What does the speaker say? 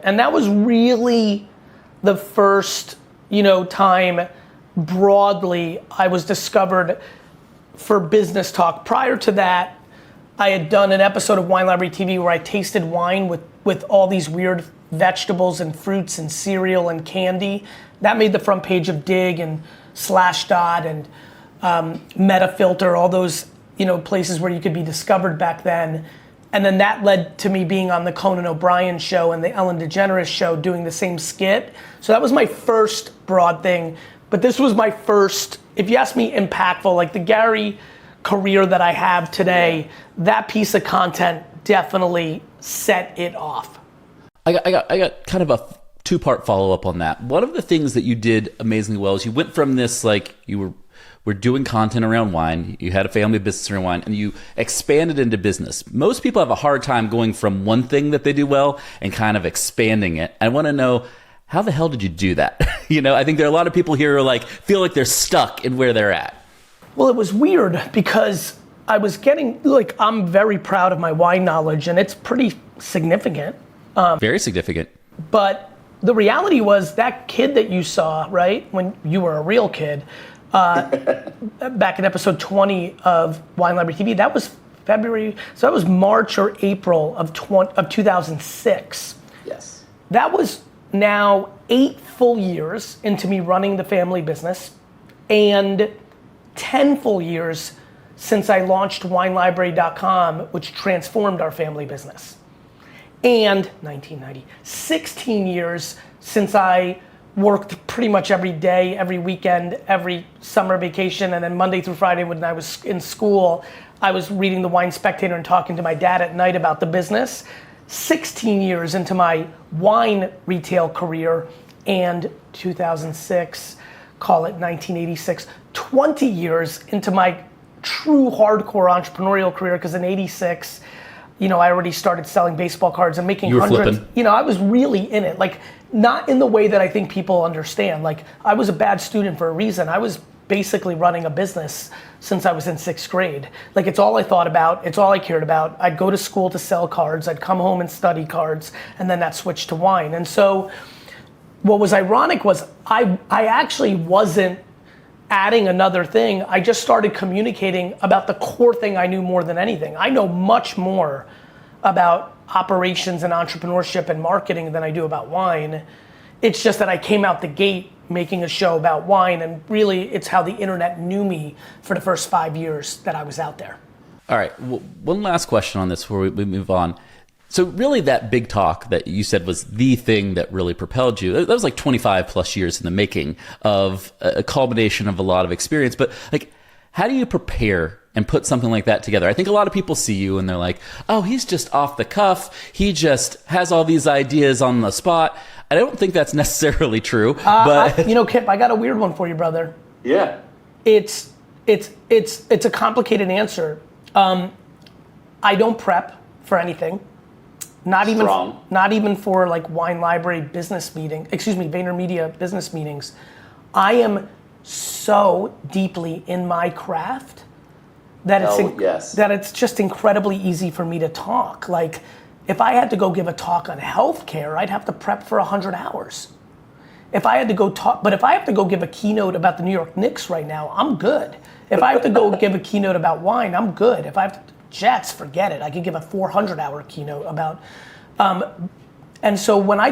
And that was really the first, time broadly I was discovered for business talk. Prior to that, I had done an episode of Wine Library TV where I tasted wine with all these weird vegetables and fruits and cereal and candy. That made the front page of Dig and Slashdot and Metafilter, all those places where you could be discovered back then. And then that led to me being on the Conan O'Brien show and the Ellen DeGeneres show doing the same skit. So that was my first broad thing. But this was my first, if you ask me, impactful, like the Gary career that I have today, that piece of content definitely set it off. I got kind of a two-part follow-up on that. One of the things that you did amazingly well is you went from this, like, you were doing content around wine, you had a family business around wine, and you expanded into business. Most people have a hard time going from one thing that they do well and kind of expanding it. I want to know, how the hell did you do that? I think there are a lot of people here who feel like they're stuck in where they're at. Well, it was weird because I was getting, I'm very proud of my wine knowledge and it's pretty significant. Very significant. But the reality was that kid that you saw, right, when you were a real kid, back in episode 20 of Wine Library TV, that was February, so that was March or April of 2006. Yes. That was now 8 full years into me running the family business and 10 full years since I launched winelibrary.com, which transformed our family business. And 1990, 16 years since I worked pretty much every day, every weekend, every summer vacation, and then Monday through Friday when I was in school, I was reading the Wine Spectator and talking to my dad at night about the business. 16 years into my wine retail career, and 2006, call it 1986, 20 years into my true hardcore entrepreneurial career, because in 86, I already started selling baseball cards and making hundreds. Flipping. I was really in it, not in the way that I think people understand. I was a bad student for a reason. I was basically running a business since I was in 6th grade. It's all I thought about, it's all I cared about. I'd go to school to sell cards, I'd come home and study cards, and then that switched to wine. And so what was ironic was I actually wasn't adding another thing. I just started communicating about the core thing I knew more than anything. I know much more about operations and entrepreneurship and marketing than I do about wine. It's just that I came out the gate making a show about wine, and really it's how the internet knew me for the first 5 years that I was out there. All right, one last question on this before we move on. So really that big talk that you said was the thing that really propelled you, that was 25 plus years in the making of a culmination of a lot of experience. But how do you prepare and put something like that together? I think a lot of people see you and they're like, oh, he's just off the cuff. He just has all these ideas on the spot. I don't think that's necessarily true. But Kip, I got a weird one for you, brother. Yeah. It's a complicated answer. I don't prep for anything. Not even for Wine Library business meeting, VaynerMedia business meetings. I am so deeply in my craft that it's just incredibly easy for me to talk. If I had to go give a talk on healthcare, I'd have to prep for 100 hours. If I have to go give a keynote about the New York Knicks right now, I'm good. If I have to go give a keynote about wine, I'm good. If I have to, Jets, forget it. I could give a 400-hour keynote about, and so when I